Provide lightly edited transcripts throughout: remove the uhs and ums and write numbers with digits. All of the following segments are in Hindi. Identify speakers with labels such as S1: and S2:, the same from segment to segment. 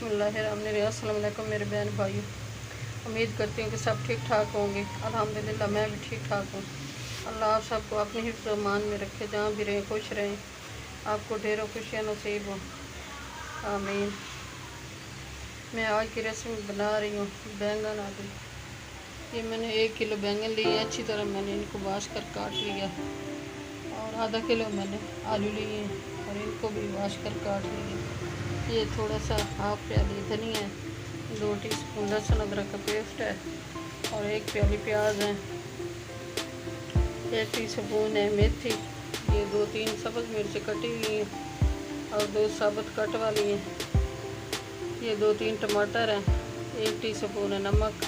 S1: बिस्मिल्लाहिर्रहमानिर्रहीम। अस्सलाम वालेकुम मेरे बहन भाइयों, उम्मीद करती हूँ कि सब ठीक ठाक होंगे। अल्हम्दुलिल्लाह मैं भी ठीक ठाक हूँ। अल्लाह आप सबको अपने हिफ्ज़ व अमान में रखे, जहाँ भी रहें खुश रहें, आपको ढेरों खुशियाँ नसीब हों, आमीन। मैं आज की रेसिपी बना रही हूँ बैंगन आलू। ये मैंने 1 किलो बैंगन लिए, अच्छी तरह मैंने इनको वाश कर काट लिया, और आधा किलो मैंने आलू लिए और इनको भी वाश कर काट लिया। ये थोड़ा सा हाफ प्याली धनिया है, 2 टीस्पून लहसुन अदरक का पेस्ट है, और 1 प्याली प्याज है, 1 टीस्पून है मेथी, ये 2-3 सब्ज़ मिर्च कटी हुई हैं, और 2 साबुत कट वाली हैं, ये 2-3 टमाटर हैं, 1 टीस्पून है नमक,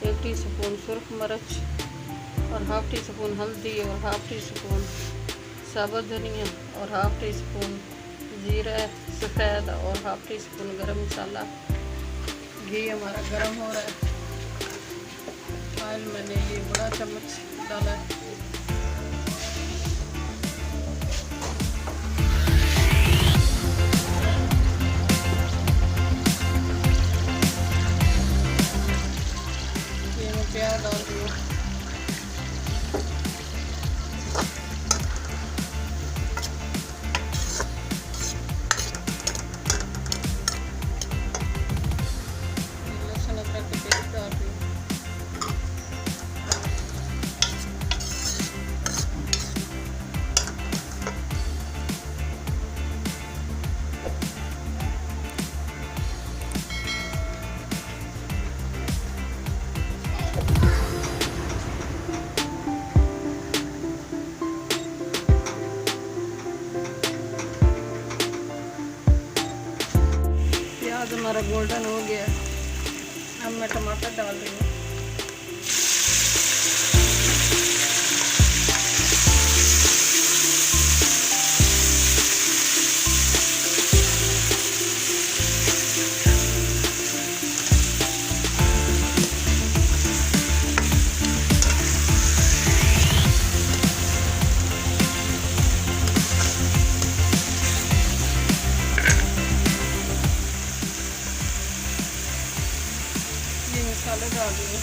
S1: 1 टीस्पून सुरख मिर्च, और हाफ टीस्पून हल्दी, और हाफ टीस्पून साबुत धनिया, और हाफ टीस्पून जीरा सफ़ेद, और हाफ टीस्पून गरम मसाला। घी हमारा गरम हो रहा है। ऑयल मैंने ये बड़ा चम्मच डाला है। ये मैं प्याज डाल रही हूँ। प्याज हमारा गोल्डन हो गया, अब मैं टमाटर डाल रही हूँ। मसाले डाल दिए।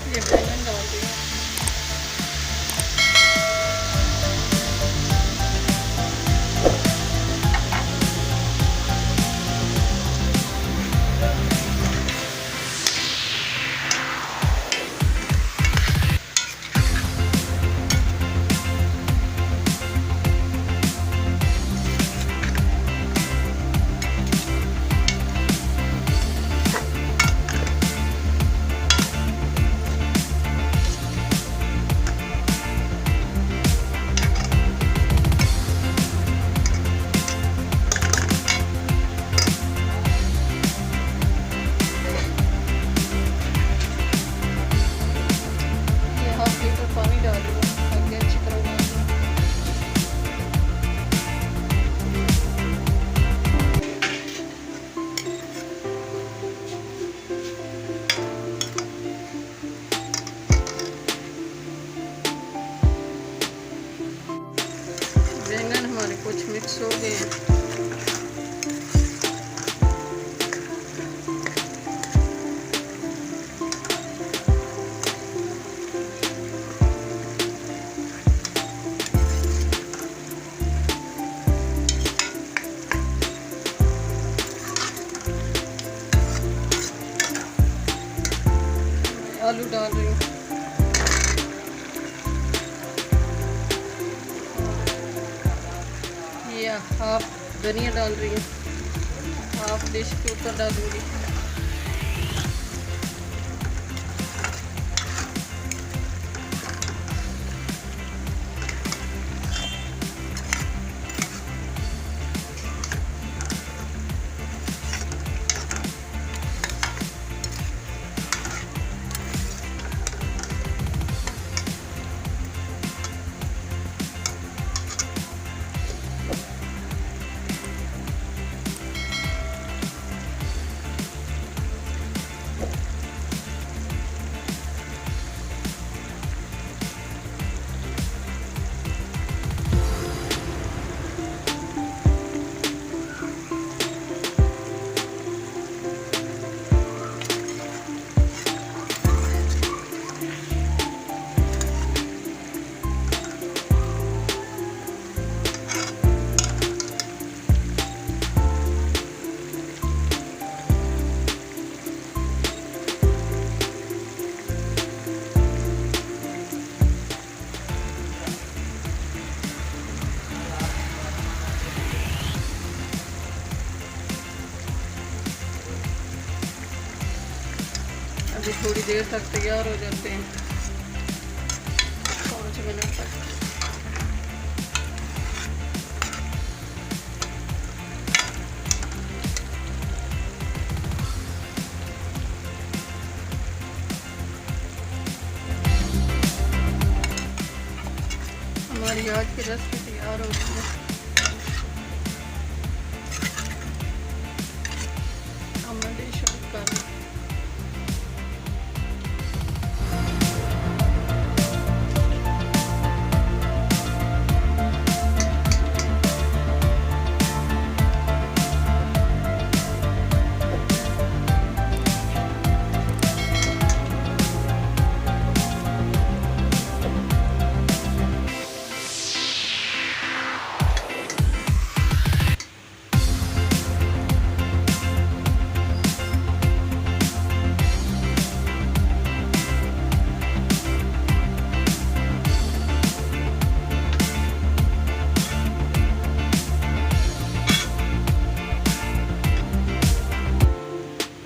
S1: ये बैंगन डाल दिया। पानी डाल दूँ ताकि अच्छी तरह डाल दूँ। बैंगन हमारे कुछ मिक्स हो गए हैं। आलू डाल रही हूँ। ये हाफ धनिया डाल रही हूँ, हाफ डिश के ऊपर डालूंगी। थोड़ी देर तक तैयार हो जाते हैं, 5 मिनट तक। हमारी आज की रेसिपी तैयार हो गई है। अब मैं डिश आउट कर दूँ।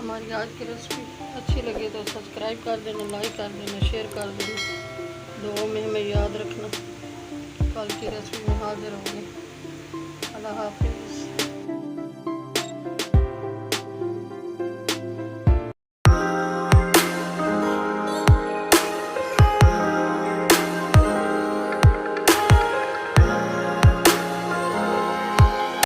S1: हमारी आज की रेसिपी अच्छी लगी तो सब्सक्राइब कर देना, लाइक कर देना, शेयर कर देना। दुआ में हमें याद रखना। कल की रेसिपी में हाजिर होंगे। अल्लाह हाफ़िज़।